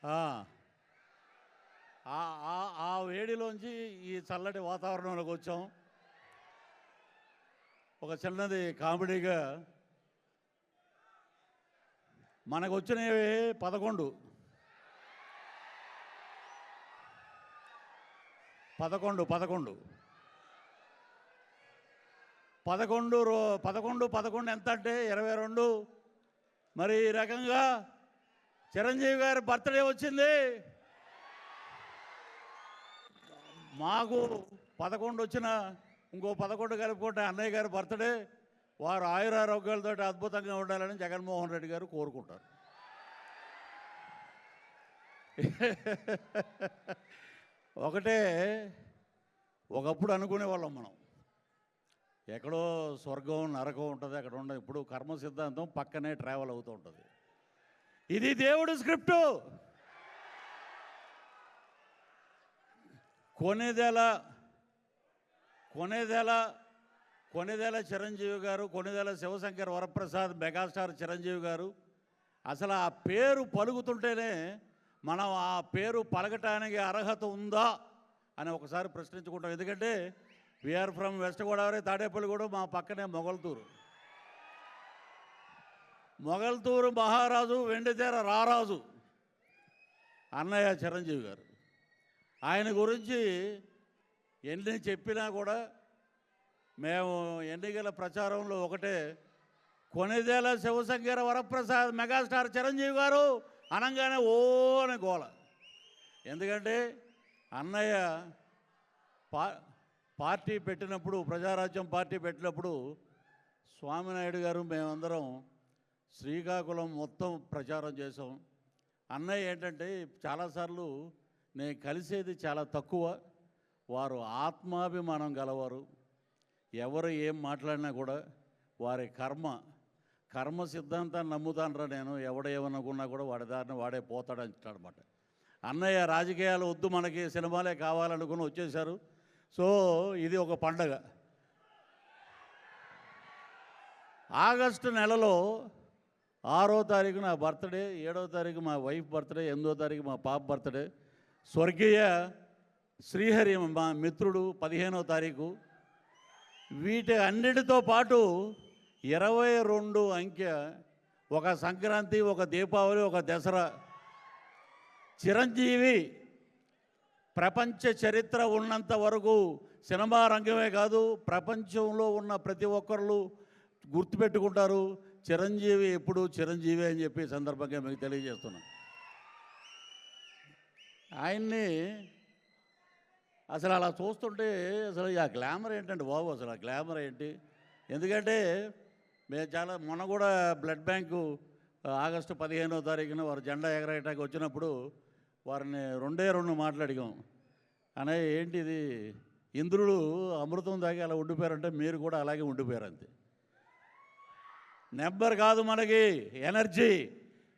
ఆ ఆ వేడిలోంచి ఈ చల్లటి వాతావరణంలోకి వచ్చాం. ఒక చిన్నది కామెడీగా మనకు వచ్చినవి 11 11 11 11 11 ఎంత అంటే 22. మరి ఈ రకంగా చిరంజీవి గారి బర్త్డే వచ్చింది. మాకు 11 వచ్చిన ఇంకో 11 కలుపుకుంటే అన్నయ్య గారి బర్త్డే. వారు ఆయురారోగ్యాలతో అద్భుతంగా ఉండాలని జగన్మోహన్ రెడ్డి గారు కోరుకుంటారు. ఒకటే ఒకప్పుడు అనుకునే వాళ్ళం మనం, ఎక్కడో స్వర్గం నరకం ఉంటుంది, అక్కడ ఉండదు. ఇప్పుడు కర్మ సిద్ధాంతం పక్కనే ట్రావెల్ అవుతూ ఉంటుంది. ఇది దేవుడి స్క్రిప్టు. కొనిదెల చిరంజీవి గారు, కొనిదెల శివశంకర్ వరప్రసాద్, మెగాస్టార్ చిరంజీవి గారు. అసలు ఆ పేరు పలుకుతుంటేనే మనం ఆ పేరు పలకటానికి అర్హత ఉందా అని ఒకసారి ప్రశ్నించుకుంటాం. ఎందుకంటే we are from west Godavari, Tadepalligudem, మా పక్కనే మొగల్తూరు మహారాజు, వెండితెర రారాజు అన్నయ్య చిరంజీవి గారు. ఆయన గురించి ఎన్ని చెప్పినా కూడా మేము ఎన్నికల ప్రచారంలో ఒకటే, కొనిదెల శివశంకర వరప్రసాద్ మెగాస్టార్ చిరంజీవి గారు అనగానే ఓ అని గోల. ఎందుకంటే అన్నయ్య పార్టీ పెట్టినప్పుడు, ప్రజారాజ్యం పార్టీ పెట్టినప్పుడు స్వామినాయుడు గారు మేమందరం శ్రీకాకుళం మొత్తం ప్రచారం చేసాం. అన్నయ్య ఏంటంటే చాలాసార్లు నేను కలిసేది చాలా తక్కువ. వారు ఆత్మాభిమానం గలవారు. ఎవరు ఏం మాట్లాడినా కూడా వారి కర్మ సిద్ధాంతాన్ని నమ్ముతానరా నేను. ఎవడేమనుకున్నా కూడా వాడి దారిని వాడే పోతాడనమాట. అన్నయ్య రాజకీయాలు వద్దు, మనకి సినిమాలే కావాలనుకుని వచ్చేశారు. సో ఇది ఒక పండగ. ఆగస్టు నెలలో 6వ తారీఖు నా బర్త్డే, 7వ తారీఖు మా వైఫ్ బర్త్డే, 8వ తారీఖు మా పాప బర్త్డే. స్వర్గీయ శ్రీహరి మా మిత్రుడు 15వ తారీఖు. వీటి అన్నిటితో పాటు 22 అంకె, ఒక సంక్రాంతి, ఒక దీపావళి, ఒక దసరా. చిరంజీవి ప్రపంచ చరిత్ర ఉన్నంత వరకు సినిమా రంగమే కాదు, ప్రపంచంలో ఉన్న ప్రతి ఒక్కరు గుర్తుపెట్టుకుంటారు చిరంజీవి ఎప్పుడు చిరంజీవి అని చెప్పి సందర్భంగా మీకు తెలియజేస్తున్నాను. ఆయన్ని అసలు అలా చూస్తుంటే అసలు ఆ గ్లామర్ ఏంటంటే బాబు, అసలు ఆ గ్లామర్ ఏంటి? ఎందుకంటే మేము మొన్న కూడా బ్లడ్ బ్యాంకు ఆగస్టు 15వ తారీఖున వారు జెండా ఎగరేయటానికి వచ్చినప్పుడు వారిని 2 మాట్లాడిగాం. అన్నయ్య ఏంటిది, ఇంద్రుడు అమృతం తాగి అలా ఉండిపోయారంటే మీరు కూడా అలాగే ఉండిపోయారు అంతే. నెంబర్ కాదు మనకి ఎనర్జీ.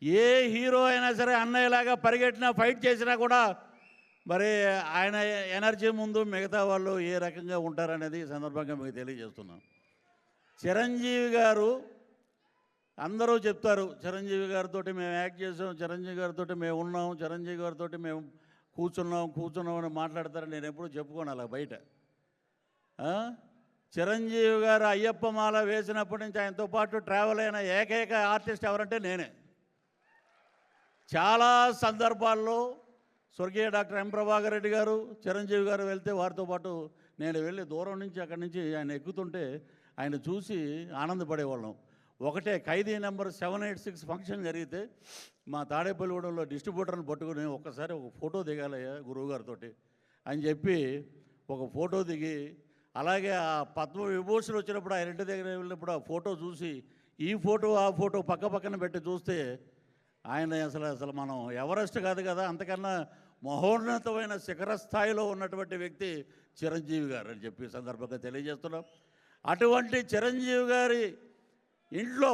ఏ హీరో అయినా సరే అన్నయ్యలాగా పరిగెట్టినా, ఫైట్ చేసినా కూడా మరి ఆయన ఎనర్జీ ముందు మిగతా వాళ్ళు ఏ రకంగా ఉంటారనేది ఈ సందర్భంగా మీకు తెలియజేస్తున్నాం. చిరంజీవి గారు అందరూ చెప్తారు, చిరంజీవి గారితో మేము యాక్ట్ చేసాం, చిరంజీవి గారితో మేము ఉన్నాం, చిరంజీవి గారితో మేము కూర్చున్నాం అని మాట్లాడతారు. నేను ఎప్పుడూ చెప్పుకోను అలా బయట. చిరంజీవి గారు అయ్యప్ప మాల వేసినప్పటి నుంచి ఆయనతో పాటు ట్రావెల్ అయిన ఏకైక ఆర్టిస్ట్ ఎవరంటే నేనే. చాలా సందర్భాల్లో స్వర్గీయ డాక్టర్ ఎం ప్రభాకర్ రెడ్డి గారు, చిరంజీవి గారు వెళ్తే వారితో పాటు నేను వెళ్ళి దూరం నుంచి అక్కడి నుంచి ఆయన ఎక్కుతుంటే ఆయన చూసి ఆనందపడేవాళ్ళం. ఒకటే ఖైదీ నెంబర్ 786 ఫంక్షన్ జరిగితే మా తాడేపల్లిగూడెంలో డిస్ట్రిబ్యూటర్ని పట్టుకుని ఒక్కసారి ఒక ఫోటో దిగాలయ్యా గురువుగారితో అని చెప్పి ఒక ఫోటో దిగి, అలాగే ఆ పద్మ విభూషణ్ వచ్చినప్పుడు ఆయన ఇంటి దగ్గర వెళ్ళినప్పుడు ఆ ఫోటో చూసి ఈ ఫోటో ఆ ఫోటో పక్కన పెట్టి చూస్తే ఆయన అసలు మనం ఎవరెస్ట్ కాదు కదా, అంతకన్నా మహోన్నతమైన శిఖర స్థాయిలో ఉన్నటువంటి వ్యక్తి చిరంజీవి గారు అని చెప్పి సందర్భంగా తెలియజేస్తున్నాం. అటువంటి చిరంజీవి గారి ఇంట్లో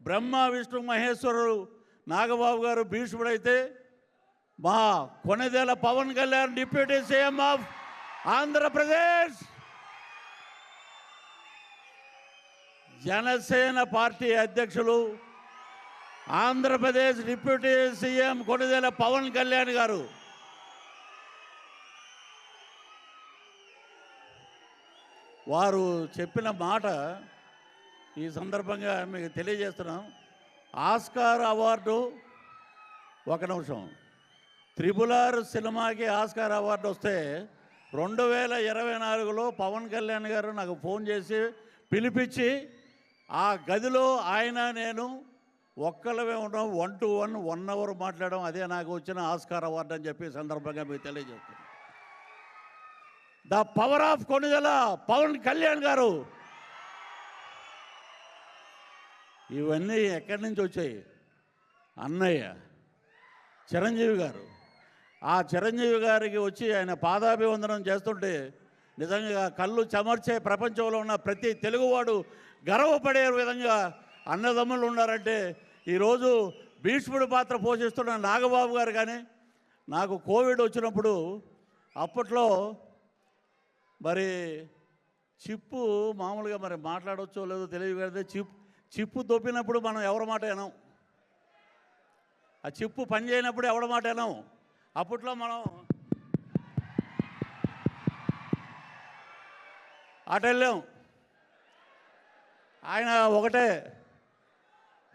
బ్రహ్మ విష్ణు మహేశ్వరుడు నాగబాబు గారు భీష్ముడైతే, మా Konidela Pavan Kalyan deputy CM of Andhra Pradesh, Janasena party అధ్యక్షులు ఆంధ్రప్రదేశ్ డిప్యూటీ సీఎం కొణిదెల పవన్ కళ్యాణ్ గారు వారు చెప్పిన మాట ఈ సందర్భంగా మీకు తెలియజేస్తున్నాం. ఆస్కార్ అవార్డు, ఒక నిమిషం, త్రిబుల్ ఆర్ సినిమాకి ఆస్కార్ అవార్డు వస్తే 2024లో పవన్ కళ్యాణ్ గారు నాకు ఫోన్ చేసి పిలిపించి ఆ గదిలో ఆయన నేను ఒక్కళ్ళమే ఉన్నాం, 1 to 1 అవర్ మాట్లాడడం, అదే నాకు వచ్చిన ఆస్కార్ అవార్డు అని చెప్పి సందర్భంగా మీకు తెలియజేస్తున్నాను. The power of Konidela Pavan Kalyan గారు. ఇవన్నీ ఎక్కడి నుంచి వచ్చాయి? అన్నయ్య చిరంజీవి గారు. ఆ చిరంజీవి గారికి వచ్చి ఆయన పాదాభివందనం చేస్తుంటే నిజంగా కళ్ళు చెమర్చే ప్రపంచంలో ఉన్న ప్రతి తెలుగువాడు గర్వపడే విధంగా అన్నదమ్ములు ఉన్నారంటే ఈరోజు భీష్ముడి పాత్ర పోషిస్తున్న నాగబాబు గారు. కానీ నాకు కోవిడ్ వచ్చినప్పుడు అప్పట్లో మరి చిప్పు మామూలుగా మరి మాట్లాడవచ్చో లేదో తెలియదు. చిప్పు దొప్పినప్పుడు మనం ఎవరి మాట వినం, ఆ చిప్పు పని చేయనప్పుడు ఎవరి మాట వినం. అప్పట్లో మనం అటు వెళ్ళాం, ఆయన ఒకటే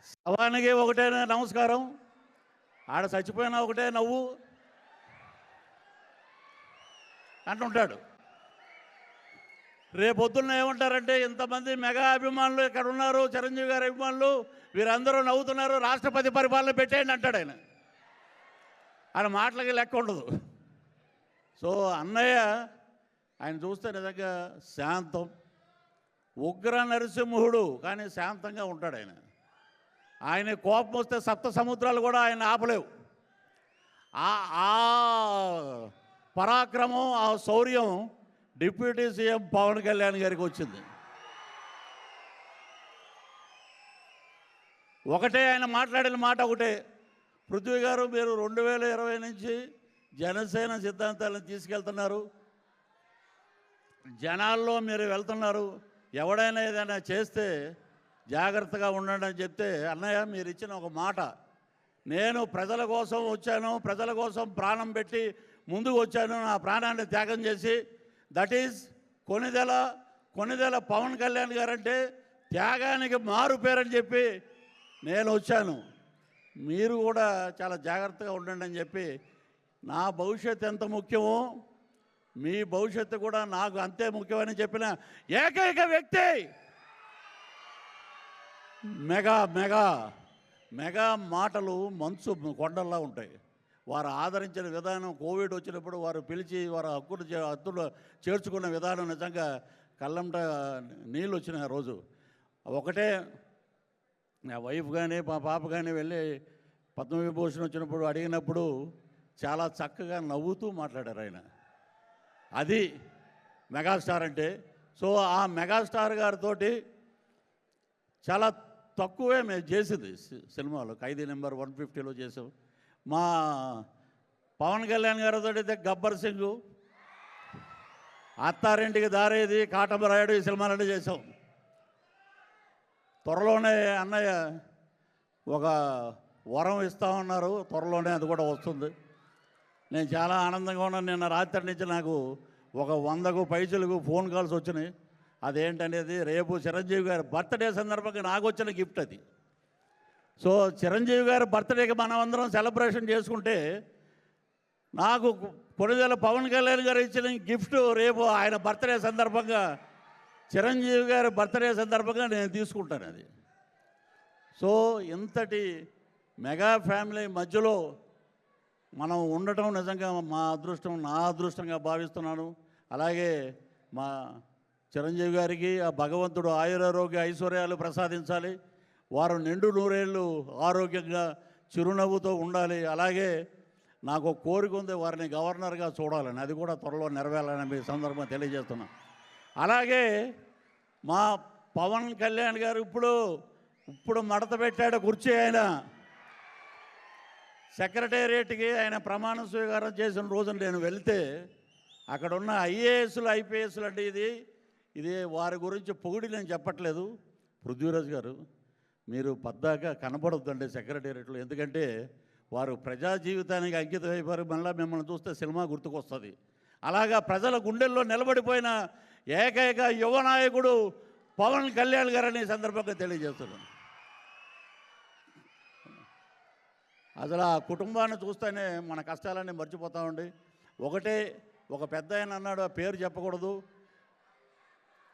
శవానికి ఒకటే నమస్కారం, ఆడ చచ్చిపోయినా ఒకటే నవ్వు అంటుంటాడు. రేపొద్దున్న ఏమంటారంటే ఇంతమంది మెగా అభిమానులు ఇక్కడ ఉన్నారు, చిరంజీవి గారి అభిమానులు, వీరందరూ నవ్వుతున్నారు, రాష్ట్రపతి పరిపాలన పెట్టేయండి అంటాడు ఆయన. ఆయన మాటలకి లెక్క ఉండదు. సో అన్నయ్య ఆయన చూస్తే నిజంగా శాంతం, ఉగ్ర నరసింహుడు, కానీ శాంతంగా ఉంటాడు ఆయన. ఆయన కోపం వస్తే సప్త సముద్రాలు కూడా ఆయన ఆపలేవు. ఆ పరాక్రమం, ఆ శౌర్యం డిప్యూటీ సీఎం పవన్ కళ్యాణ్ గారికి వచ్చింది. ఒకటే ఆయన మాట్లాడిన మాట ఒకటే, పృథ్వీ గారు మీరు 2020 నుంచి జనసేన సిద్ధాంతాలను తీసుకెళ్తున్నారు, జనాల్లో మీరు వెళ్తున్నారు, ఎవడైనా ఏదైనా చేస్తే జాగ్రత్తగా ఉండండి అని చెప్తే, అన్నయ్య మీరు ఇచ్చిన ఒక మాట, నేను ప్రజల కోసం వచ్చాను, ప్రజల కోసం ప్రాణం పెట్టి ముందుకు వచ్చాను, నా ప్రాణాన్ని త్యాగం చేసి, దట్ ఈజ్ కొణిదెల పవన్ కళ్యాణ్ గారంటే త్యాగానికి మారు పేరని చెప్పి నేను వచ్చాను, మీరు కూడా చాలా జాగ్రత్తగా ఉండండి అని చెప్పి, నా భవిష్యత్తు ఎంత ముఖ్యమో మీ భవిష్యత్తు కూడా నాకు అంతే ముఖ్యమని చెప్పిన ఏకైక వ్యక్తి మెగా మెగా మెగా మాటలు మంచు కొండల్లా ఉంటాయి. వారు ఆదరించిన విధానం, కోవిడ్ వచ్చినప్పుడు వారు పిలిచి వారు హక్కులు చేర్చుకున్న విధానం నిజంగా కళ్ళంట నీళ్ళు వచ్చిన రోజు. ఒకటే నా వైఫ్ కానీ మా పాప కానీ వెళ్ళి పద్మవిభూషణ్ వచ్చినప్పుడు అడిగినప్పుడు చాలా చక్కగా నవ్వుతూ మాట్లాడారు ఆయన. అది మెగాస్టార్ అంటే. సో ఆ మెగాస్టార్ గారితో చాలా తక్కువే మేము చేసింది సినిమాలో. ఖైదీ నెంబర్ 150లో చేసాం. మా పవన్ కళ్యాణ్ గారితో అయితే గబ్బర్ సింగ్, అత్తారింటికి దారేది, కాటమరాయుడు, ఈ సినిమాలన్నీ చేసాం. త్వరలోనే అన్నయ్య ఒక వరం ఇస్తామన్నారు, త్వరలోనే అది కూడా వస్తుంది. నేను చాలా ఆనందంగా ఉన్నాను. నిన్న రాత్రి నుంచి నాకు ఒక 100కు పైసలకు ఫోన్ కాల్స్ వచ్చినాయి. అదేంటనేది రేపు చిరంజీవి గారి బర్త్డే సందర్భంగా నాకు వచ్చిన గిఫ్ట్ అది. సో చిరంజీవి గారి బర్త్డేకి మనం అందరం సెలబ్రేషన్ చేసుకుంటే నాకు కొణిదెల పవన్ కళ్యాణ్ గారు ఇచ్చిన గిఫ్ట్ రేపు ఆయన బర్త్డే సందర్భంగా, చిరంజీవి గారి బర్త్డే సందర్భంగా నేను తీసుకుంటాను అది. సో ఇంతటి మెగా ఫ్యామిలీ మధ్యలో మనం ఉండటం నిజంగా మా అదృష్టం, నా అదృష్టంగా భావిస్తున్నాను. అలాగే మా చిరంజీవి గారికి ఆ భగవంతుడు ఆయురారోగ్య ఐశ్వర్యాలు ప్రసాదించాలి. వారు నిండు నూరేళ్ళు ఆరోగ్యంగా చిరునవ్వుతో ఉండాలి. అలాగే నాకు ఒక కోరిక ఉంది, వారిని గవర్నర్గా చూడాలని, అది కూడా త్వరలో నెరవేరాలని మీ సందర్భంగా తెలియజేస్తున్నాం. అలాగే మా పవన్ కళ్యాణ్ గారు ఇప్పుడు మడత పెట్టాడు కుర్చీ. ఆయన సెక్రటేరియట్కి ఆయన ప్రమాణ స్వీకారం చేసిన రోజున నేను వెళ్తే అక్కడ ఉన్న ఐఏఎస్లు ఐపీఎస్లు అంటే ఇది వారి గురించి పొగిడి నేను చెప్పట్లేదు. పృథ్వీరాజ్ గారు మీరు పద్దాక కనపడొద్దండి సెక్రటేరియట్లో. ఎందుకంటే వారు ప్రజా జీవితానికి అంకితం అయిపోయారు. మళ్ళీ మిమ్మల్ని చూస్తే సినిమా గుర్తుకొస్తుంది. అలాగా ప్రజల గుండెల్లో నిలబడిపోయిన ఏకైక యువ నాయకుడు పవన్ కళ్యాణ్ గారని ఈ సందర్భంగా తెలియజేస్తున్నాను. అసలు ఆ కుటుంబాన్ని చూస్తేనే మన కష్టాలన్నీ మర్చిపోతామండి. ఒకటే ఒక పెద్ద ఆయన అన్నాడు, ఆ పేరు చెప్పకూడదు,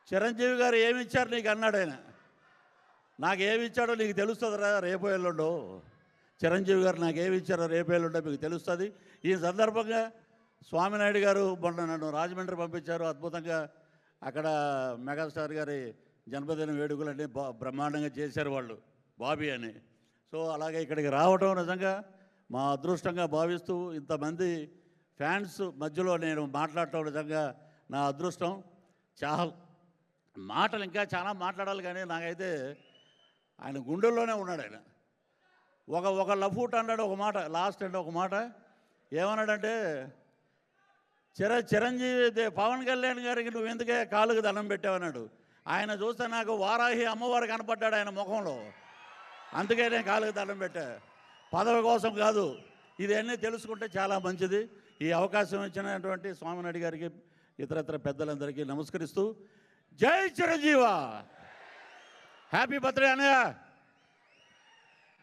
చిరంజీవి గారు ఏమి ఇచ్చారు నీకు అన్నాడు ఆయన. నాకు ఏమి ఇచ్చాడో నీకు తెలుస్తుందిరా రేపు ఎల్లుండో. చిరంజీవి గారు నాకు ఏమి ఇచ్చారో రేపు ఎల్లుండో మీకు తెలుస్తుంది. ఈ సందర్భంగా స్వామినాయుడు గారు మొన్న నన్ను రాజమండ్రి పంపించారు. అద్భుతంగా అక్కడ మెగాస్టార్ గారి జన్మదిన వేడుకలన్నీ బ్రహ్మాండంగా చేశారు వాళ్ళు, బాబీ అని. సో అలాగే ఇక్కడికి రావడం నిజంగా మా అదృష్టంగా భావిస్తూ ఇంతమంది ఫ్యాన్స్ మధ్యలో నేను మాట్లాడటం నిజంగా నా అదృష్టం. చాలా మాటలు ఇంకా చాలా మాట్లాడాలి, కానీ నాకైతే ఆయన గుండెల్లోనే ఉన్నాడు ఆయన. ఒక లఫూట్ అన్నాడు, ఒక మాట లాస్ట్ అంటే ఒక మాట ఏమన్నాడంటే, చిరంజీవి పవన్ కళ్యాణ్ గారికి నువ్వు ఎందుకే కాలుకు దండం పెట్టావన్నాడు. ఆయన చూస్తే నాకు వారాహి అమ్మవారు కనపడ్డాడు ఆయన ముఖంలో, అందుకే నేను కాలుకు దండం పెట్టా. పదవి కోసం కాదు, ఇవన్నీ తెలుసుకుంటే చాలా మంచిది. ఈ అవకాశం ఇచ్చినటువంటి స్వామినాయుడు గారికి ఇతరత్ర పెద్దలందరికీ నమస్కరిస్తూ జై చిరంజీవ. హ్యాపీ బర్త్డే అన్నయ్య.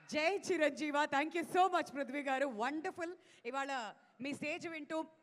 జై Chiranjeeva. Thank you so much Prithvi గారు, వండర్ఫుల్. ఇవాళ మీ స్టేజ్ వింటూ